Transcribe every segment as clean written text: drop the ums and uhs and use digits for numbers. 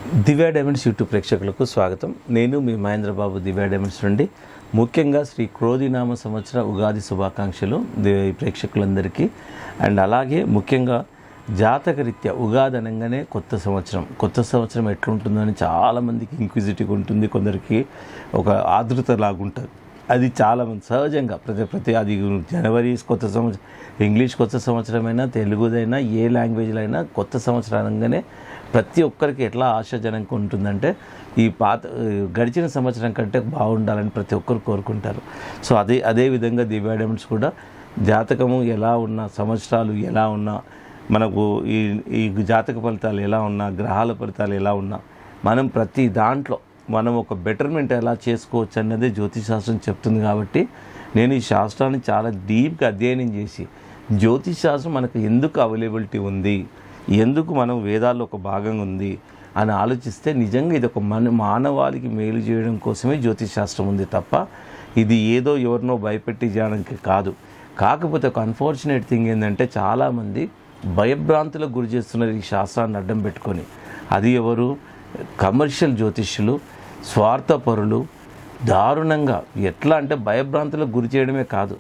Divya diamonds YouTube ప్రేక్షకులకు స్వాగతం. నేను మీ మహేంద్ర బాబు దివ్యా డైమండ్స్ నుండి. ముఖ్యంగా శ్రీ క్రోధినామ సంవత్సర ఉగాది శుభాకాంక్షలు ప్రేక్షకులందరికీ. అండ్ అలాగే ముఖ్యంగా జాతకరీత్యా ఉగాది అనగానే కొత్త సంవత్సరం ఎట్లుంటుందని చాలామందికి ఇంక్విజిటివ్ ఉంటుంది, కొందరికి ఒక ఆతృత లాగుంటుంది. అది చాలా సహజంగా ప్రతి అది జనవరి కొత్త సంవత్సరం, ఇంగ్లీష్ కొత్త సంవత్సరమైనా, తెలుగుదైనా, ఏ లాంగ్వేజ్లో అయినా కొత్త సంవత్సరం అనగానే ప్రతి ఒక్కరికి ఎట్లా ఆశాజనకంగా ఉంటుందంటే ఈ గడిచిన సంవత్సరం కంటే బాగుండాలని ప్రతి ఒక్కరు కోరుకుంటారు. సో అదే విధంగా దివ్యా డైమండ్స్ కూడా జాతకము ఎలా ఉన్నా, సంవత్సరాలు ఎలా ఉన్నా, మనకు ఈ జాతక ఫలితాలు ఎలా ఉన్నా, గ్రహాల ఫలితాలు ఎలా ఉన్నా, మనం ప్రతి దాంట్లో మనం ఒక బెటర్మెంట్ ఎలా చేసుకోవచ్చు అన్నదే జ్యోతిషాస్త్రం చెప్తుంది. కాబట్టి నేను ఈ శాస్త్రాన్ని చాలా డీప్గా అధ్యయనం చేసి జ్యోతిషాస్త్రం మనకు ఎందుకు అవైలబిలిటీ ఉంది, ఎందుకు మనం వేదాల్లో ఒక భాగంగా ఉంది అని ఆలోచిస్తే నిజంగా ఇది ఒక మానవాళికి మేలు చేయడం కోసమే జ్యోతిషాస్త్రం ఉంది తప్ప ఇది ఏదో ఎవరినో భయపెట్టి చేయడానికి కాదు. కాకపోతే ఒక అన్ఫార్చునేట్ థింగ్ ఏంటంటే చాలామంది భయభ్రాంతులకు గురి చేస్తున్నారు ఈ శాస్త్రాన్ని అడ్డం పెట్టుకొని. అది ఎవరు? కమర్షియల్ జ్యోతిష్యులు, స్వార్థపరులు. దారుణంగా ఎట్లా అంటే భయభ్రాంతులకు గురి చేయడమే కాదు,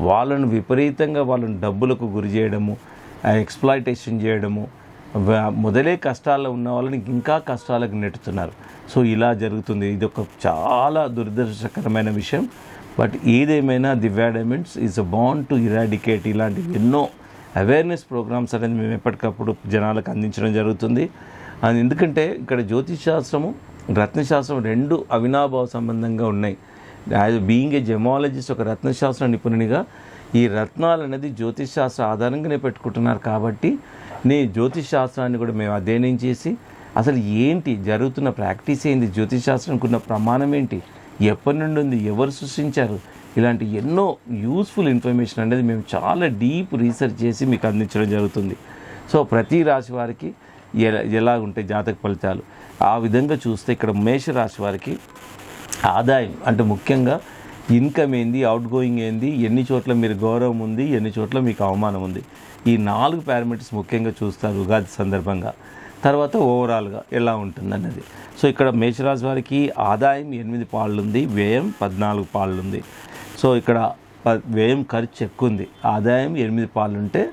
వాళ్ళను విపరీతంగా డబ్బులకు గురి చేయడము, ఎక్స్ప్లాయిటేషన్ చేయడము, మొదలే కష్టాల్లో ఉన్న వాళ్ళని ఇంకా కష్టాలకు నెట్టుతున్నారు. సో ఇలా జరుగుతుంది. ఇది ఒక చాలా దురదృష్టకరమైన విషయం. బట్ ఏదేమైనా Divya diamonds is bond to eradicate ఇలాంటి ఎన్నో అవేర్నెస్ ప్రోగ్రామ్స్ అనేది మేము ఎప్పటికప్పుడు జనాలకు అందించడం జరుగుతుంది. అది ఎందుకంటే ఇక్కడ జ్యోతిషాస్త్రము, రత్నశాస్త్రం రెండు అవినాభావ సంబంధంగా ఉన్నాయి. యాజ్ బీయింగ్ ఏ జెమాలజిస్ట్, ఒక రత్నశాస్త్ర నిపుణునిగా ఈ రత్నాలు అనేది జ్యోతిషాస్త్ర ఆధారంగానే పెట్టుకుంటున్నారు. కాబట్టి జ్యోతిషాస్త్రాన్ని కూడా మేము అధ్యయనం చేసి అసలు ఏంటి జరుగుతున్న ప్రాక్టీస్ ఏంటి, జ్యోతిషాస్త్రానికి ఉన్న ప్రమాణం ఏంటి, ఎప్పటి నుండి ఉంది, ఎవరు సృష్టించారు, ఇలాంటి ఎన్నో యూస్ఫుల్ ఇన్ఫర్మేషన్ అనేది మేము చాలా డీప్ రీసెర్చ్ చేసి మీకు అందించడం జరుగుతుంది. సో ప్రతి రాశి వారికి ఎలా ఉంటాయి జాతక ఫలితాలు ఆ విధంగా చూస్తే ఇక్కడ మేషరాశి వారికి ఆదాయం అంటే ముఖ్యంగా ఇన్కమ్ ఏంది, అవుట్ గోయింగ్ ఏంది, ఎన్ని చోట్ల మీరు గౌరవం ఉంది, ఎన్ని చోట్ల మీకు అవమానం ఉంది, ఈ 4 పారామీటర్స్ ముఖ్యంగా చూస్తారు ఉగాది సందర్భంగా. తర్వాత ఓవరాల్గా ఎలా ఉంటుంది అన్నది. సో ఇక్కడ మేషరాశి వారికి ఆదాయం 8 పాళ్ళు ఉంది, వ్యయం 14 పాళ్ళు ఉంది. సో ఇక్కడ వ్యయం ఖర్చు ఎక్కువ ఉంది. ఆదాయం 8 పాళ్ళు ఉంటే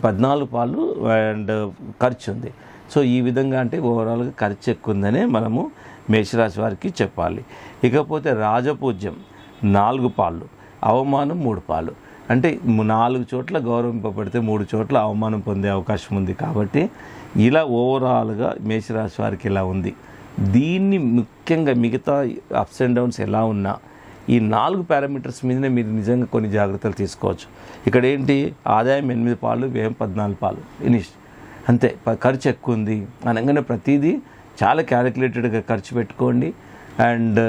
14 పాళ్ళు అండ్ ఖర్చు ఉంది. సో ఈ విధంగా అంటే ఓవరాల్గా ఖర్చు ఎక్కువ ఉందనే మనము మేషరాశి వారికి చెప్పాలి. ఇకపోతే రాజపూజ్యం 4 పాళ్ళు, అవమానం 3 పాళ్ళు. అంటే 4 చోట్ల గౌరవింపబడితే 3 చోట్ల అవమానం పొందే అవకాశం ఉంది. కాబట్టి ఇలా ఓవరాల్గా మేషరాశి వారికి ఇలా ఉంది. దీన్ని ముఖ్యంగా మిగతా అప్స్ అండ్ డౌన్స్ ఎలా ఉన్నా ఈ 4 పారామీటర్స్ మీదనే మీరు నిజంగా కొన్ని జాగ్రత్తలు తీసుకోవచ్చు. ఇక్కడ ఏంటి, ఆదాయం 8 పాళ్ళు, వ్యయం 14 పాళ్ళు, ఫినిష్ అంతే. ఖర్చు ఎక్కువ ఉంది అనగానే ప్రతిదీ చాలా క్యాలిక్యులేటెడ్గా ఖర్చు పెట్టుకోండి. అండ్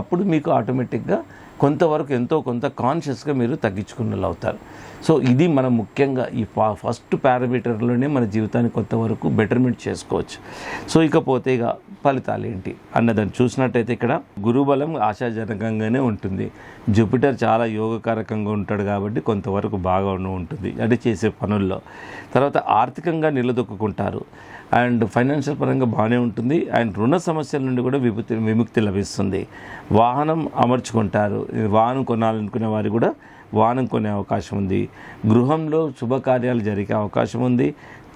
అప్పుడు మీకు ఆటోమేటిక్గా కొంతవరకు ఎంతో కొంత కాన్షియస్గా మీరు తగ్గించుకున్న అవుతారు. సో ఇది మనం ముఖ్యంగా ఈ ఫస్ట్ పారామీటర్లోనే మన జీవితాన్ని కొంతవరకు బెటర్మెంట్ చేసుకోవచ్చు. సో ఇకపోతే ఇక ఫలితాలు ఏంటి అన్నదాన్ని చూసినట్టయితే ఇక్కడ గురుబలం ఆశాజనకంగానే ఉంటుంది. జూపిటర్ చాలా యోగకారకంగా ఉంటాడు కాబట్టి కొంతవరకు బాగా ఉంటుంది అంటే చేసే పనుల్లో. తర్వాత ఆర్థికంగా నిలదొక్కుంటారు అండ్ ఫైనాన్షియల్ పరంగా బాగానే ఉంటుంది. అండ్ రుణ సమస్యల నుండి కూడా విముక్తి లభిస్తుంది. వాహనం అమర్చుకుంటారు. వాహనం కొనాలనుకునే వారు కూడా వాహనం కొనే అవకాశం ఉంది. గృహంలో శుభకార్యాలు జరిగే అవకాశం ఉంది.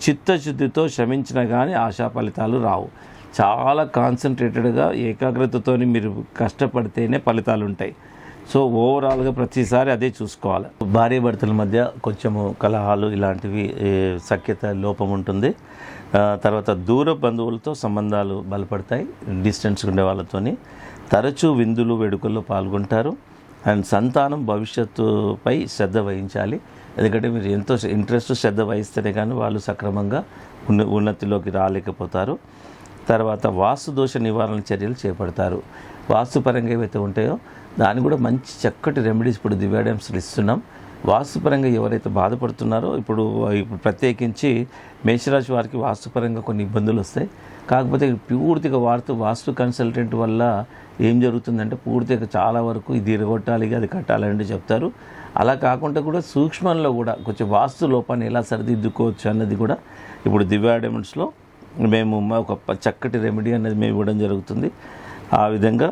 చిత్తశుద్ధితో శ్రమించినా కానీ ఆశా ఫలితాలు రావు. చాలా కాన్సన్ట్రేటెడ్గా ఏకాగ్రతతో మీరు కష్టపడితేనే ఫలితాలు ఉంటాయి. సో ఓవరాల్గా ప్రతిసారి అదే చూసుకోవాలి. భార్యాభర్తల మధ్య కొంచెము కలహాలు ఇలాంటివి సఖ్యత లోపం ఉంటుంది. తర్వాత దూర బంధువులతో సంబంధాలు బలపడతాయి. డిస్టెన్స్ ఉండే వాళ్ళతోని తరచూ విందులు వేడుకల్లో పాల్గొంటారు. అండ్ సంతానం భవిష్యత్తుపై శ్రద్ధ వహించాలి. ఎందుకంటే మీరు ఎంతో ఇంట్రెస్ట్ శ్రద్ధ వహిస్తేనే కానీ వాళ్ళు సక్రమంగా ఉన్నతిలోకి రాలేకపోతారు. తర్వాత వాస్తు దోష నివారణ చర్యలు చేపడతారు. వాస్తుపరంగా ఏవైతే ఉంటాయో దాన్ని కూడా మంచి చక్కటి రెమెడీస్ ఇప్పుడు దివ్యా డైమండ్స్లో ఇస్తున్నాం. వాస్తుపరంగా ఎవరైతే బాధపడుతున్నారో ఇప్పుడు ప్రత్యేకించి మేషరాశి వారికి వాస్తుపరంగా కొన్ని ఇబ్బందులు వస్తాయి. కాకపోతే పూర్తిగా వాస్తు కన్సల్టెంట్ వల్ల ఏం జరుగుతుందంటే పూర్తిగా చాలా వరకు ఇది ఇరగొట్టాలి, అది కట్టాలని చెప్తారు. అలా కాకుండా కూడా సూక్ష్మంలో కూడా కొంచెం వాస్తు లోపాన్ని ఎలా సరిదిద్దుకోవచ్చు అన్నది కూడా ఇప్పుడు దివ్యా డైమండ్స్లో మేము ఒక చక్కటి రెమెడీ అనేది మేము ఇవ్వడం జరుగుతుంది. ఆ విధంగా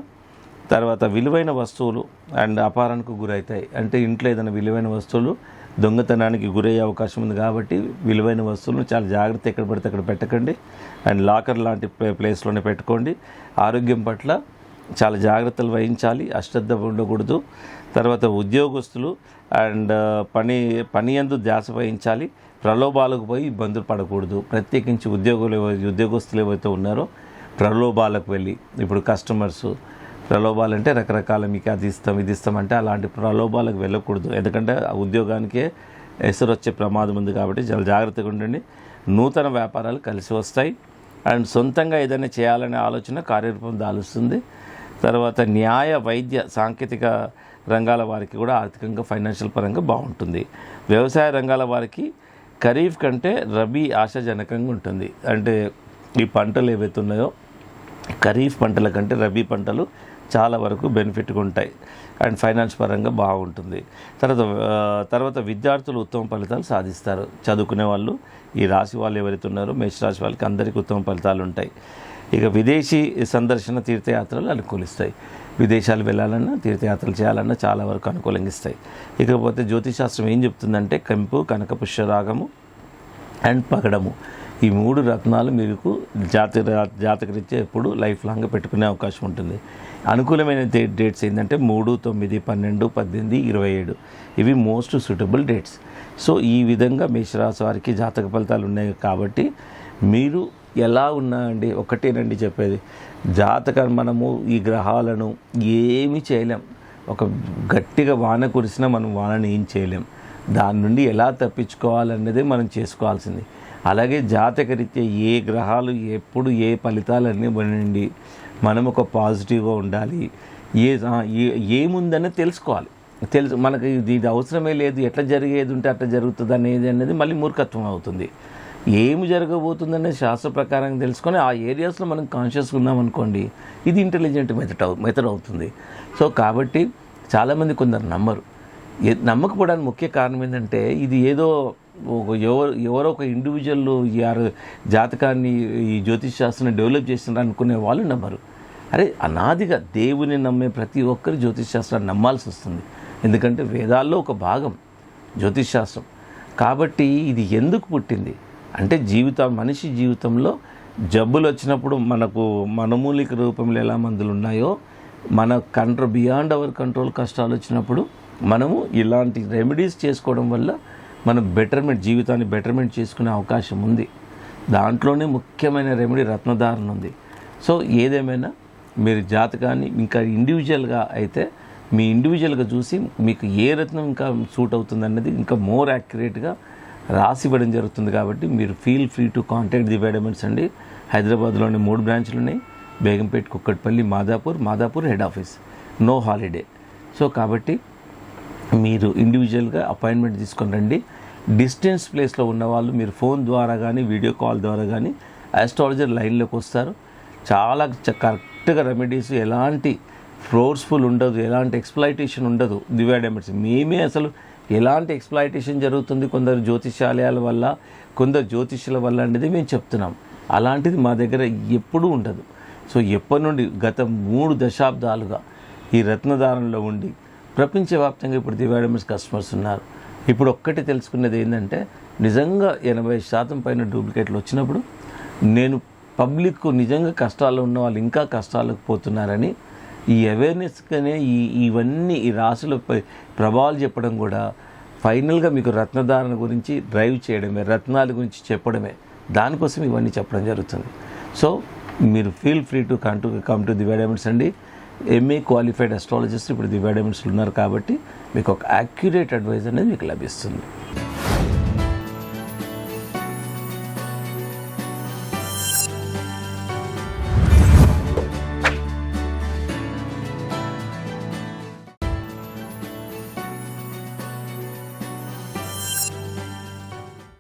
తర్వాత విలువైన వస్తువులు అండ్ అపారానికి గురవుతాయి. అంటే ఇంట్లో ఏదైనా విలువైన వస్తువులు దొంగతనానికి గురయ్యే అవకాశం ఉంది కాబట్టి విలువైన వస్తువులను చాలా జాగ్రత్త ఎక్కడ పడితే అక్కడ పెట్టకండి. అండ్ లాకర్ లాంటి ప్లేస్లోనే పెట్టుకోండి. ఆరోగ్యం పట్ల చాలా జాగ్రత్తలు వహించాలి, అశ్రద్ధ ఉండకూడదు. తర్వాత ఉద్యోగస్తులు అండ్ పని యందు ధ్యాస వహించాలి. ప్రలోభాలకు పోయి ఇబ్బందులు పడకూడదు. ప్రత్యేకించి ఉద్యోగస్తులు ఏవైతే ఉన్నారో ప్రలోభాలకు వెళ్ళి, ఇప్పుడు కస్టమర్స్ ప్రలోభాలంటే రకరకాల మీకు అది ఇస్తాం ఇది ఇస్తామంటే అలాంటి ప్రలోభాలకు వెళ్ళకూడదు. ఎందుకంటే ఆ ఉద్యోగానికే ఎసరు వచ్చే ప్రమాదం ఉంది కాబట్టి చాలా జాగ్రత్తగా ఉండండి. నూతన వ్యాపారాలు కలిసి వస్తాయి. అండ్ సొంతంగా ఏదైనా చేయాలనే ఆలోచన కార్యరూపం దాలుస్తుంది. తర్వాత న్యాయ, వైద్య, సాంకేతిక రంగాల వారికి కూడా ఆర్థికంగా ఫైనాన్షియల్ పరంగా బాగుంటుంది. వ్యవసాయ రంగాల వారికి ఖరీఫ్ కంటే రబీ ఆశాజనకంగా ఉంటుంది. అంటే ఈ పంటలు ఏవైతే ఉన్నాయో ఖరీఫ్ పంటల కంటే రబీ పంటలు చాలా వరకు బెనిఫిట్గా ఉంటాయి అండ్ ఫైనాన్స్ పరంగా బాగుంటుంది. తర్వాత విద్యార్థులు ఉత్తమ ఫలితాలు సాధిస్తారు. చదువుకునే వాళ్ళు, ఈ రాశి వాళ్ళు ఎవరైతే ఉన్నారో మేషరాశి వాళ్ళకి అందరికీ ఉత్తమ ఫలితాలు ఉంటాయి. ఇక విదేశీ సందర్శన, తీర్థయాత్రలు అనుకూలిస్తాయి. విదేశాలు వెళ్ళాలన్నా, తీర్థయాత్రలు చేయాలన్నా చాలా వరకు అనుకూలంగిస్తాయి. ఇకపోతే జ్యోతిషాస్త్రం ఏం చెప్తుందంటే కెంపు, కనక పుష్యరాగము అండ్ పగడము, ఈ 3 రత్నాలు మీకు జాతకరీత్యా ఎప్పుడు లైఫ్ లాంగ్ పెట్టుకునే అవకాశం ఉంటుంది. అనుకూలమైన డేట్స్ ఏంటంటే 3, 9, 12, 18, 27 ఇవి మోస్ట్ సూటబుల్ డేట్స్. సో ఈ విధంగా మేషరాశి వారికి జాతక ఫలితాలు ఉన్నాయి కాబట్టి మీరు ఎలా ఉన్నాయండి ఒకటేనండి చెప్పేది. జాతకం మనము ఈ గ్రహాలను ఏమీ చేయలేం. ఒక గట్టిగా వాన కురిసినా మనం వానని ఏం చేయలేం. దాని నుండి ఎలా తప్పించుకోవాలన్నదే మనం చేసుకోవాల్సింది. అలాగే జాతకరీత్యా ఏ గ్రహాలు ఎప్పుడు ఏ ఫలితాలన్నీ పడండి, మనం ఒక పాజిటివ్గా ఉండాలి. ఏముందని తెలుసుకోవాలి. మనకి ఇది అవసరమే లేదు, ఎట్లా జరిగేది ఉంటే అట్లా జరుగుతుంది అనేది మళ్ళీ మూర్ఖత్వం అవుతుంది. ఏమి జరగబోతుందనేది శాస్త్ర ప్రకారం తెలుసుకొని ఆ ఏరియాస్లో మనం కాన్షియస్గా ఉన్నామనుకోండి, ఇది ఇంటెలిజెంట్ మెథడ్ అవుతుంది. సో కాబట్టి చాలామంది కొందరు నమ్మరు. నమ్మకపోవడానికి ముఖ్య కారణం ఏంటంటే ఇది ఏదో ఎవరో ఒక ఇండివిజువల్ జాతకాన్ని, ఈ జ్యోతిష్ శాస్త్రాన్ని డెవలప్ చేస్తున్నారు అనుకునే వాళ్ళు నమ్మరు. అరే అనాదిగా దేవుని నమ్మే ప్రతి ఒక్కరు జ్యోతిష్ శాస్త్రాన్ని నమ్మాల్సి వస్తుంది. ఎందుకంటే వేదాల్లో ఒక భాగం జ్యోతిష్ శాస్త్రం. కాబట్టి ఇది ఎందుకు పుట్టింది అంటే మనిషి జీవితంలో జబ్బులు వచ్చినప్పుడు మనకు మనమూలిక రూపంలో ఎలా మందులు ఉన్నాయో, మన బియాండ్ అవర్ కంట్రోల్ కష్టాలు వచ్చినప్పుడు మనము ఇలాంటి రెమెడీస్ చేసుకోవడం వల్ల మనం జీవితాన్ని బెటర్మెంట్ చేసుకునే అవకాశం ఉంది. దాంట్లోనే ముఖ్యమైన రెమెడీ రత్నధారణ ఉంది. సో ఏదేమైనా మీరు జాతకాన్ని ఇంకా ఇండివిజువల్గా అయితే మీ ఇండివిజువల్గా చూసి మీకు ఏ రత్నం ఇంకా సూట్ అవుతుంది అన్నది ఇంకా మోర్ యాక్యురేట్గా రాసి ఇవ్వడం జరుగుతుంది. కాబట్టి మీరు feel free to contact Divya Diamonds అండి. హైదరాబాద్లోని 3 బ్రాంచ్లు ఉన్నాయి. Begumpet, Kukatpally, Madhapur head office, no holiday. So కాబట్టి మీరు ఇండివిజువల్గా అపాయింట్మెంట్ తీసుకొని రండి. డిస్టెన్స్ ప్లేస్లో ఉన్నవాళ్ళు మీరు ఫోన్ ద్వారా కానీ వీడియో కాల్ ద్వారా కానీ ఆస్ట్రాలజర్ లైన్లోకి వస్తారు. చాలా కరెక్ట్గా రెమెడీస్, ఎలాంటి ఫోర్స్ఫుల్ ఉండదు, ఎలాంటి ఎక్స్ప్లాయిటేషన్ ఉండదు. దివ్య డైమండ్స్ మేమే అసలు ఎలాంటి ఎక్స్ప్లాయిటేషన్ జరుగుతుంది కొందరు జ్యోతిష్యాలయాల వల్ల, కొందరు జ్యోతిష్యుల వల్ల అనేది మేము చెప్తున్నాం. అలాంటిది మా దగ్గర ఎప్పుడూ ఉండదు. సో ఎప్పటి నుండి గత 3 దశాబ్దాలుగా ఈ రత్నధారణలో ఉండి ప్రపంచవ్యాప్తంగా ఇప్పుడు దివ్య డైమండ్స్ కస్టమర్స్ ఉన్నారు. ఇప్పుడు ఒక్కటి తెలుసుకున్నది ఏంటంటే నిజంగా 80% పైన డూప్లికేట్లు వచ్చినప్పుడు నేను పబ్లిక్ నిజంగా కష్టాల్లో ఉన్న వాళ్ళు ఇంకా కష్టాలకు పోతున్నారని ఈ అవేర్నెస్గానే ఇవన్నీ ఈ రాశులపై ప్రభావాలు చెప్పడం కూడా ఫైనల్గా మీకు రత్నధారణ గురించి డ్రైవ్ చేయడమే, రత్నాల గురించి చెప్పడమే, దానికోసం ఇవన్నీ చెప్పడం జరుగుతుంది. సో మీరు feel free to come to Divya Diamonds అండి. ఎంఏ క్వాలిఫైడ్ అస్ట్రాలజిస్ట్ ఇప్పుడు దివ్య డైమండ్స్లో ఉన్నారు కాబట్టి మీకు ఒక యాక్యురేట్ అడ్వైస్ అనేది మీకు లభిస్తుంది.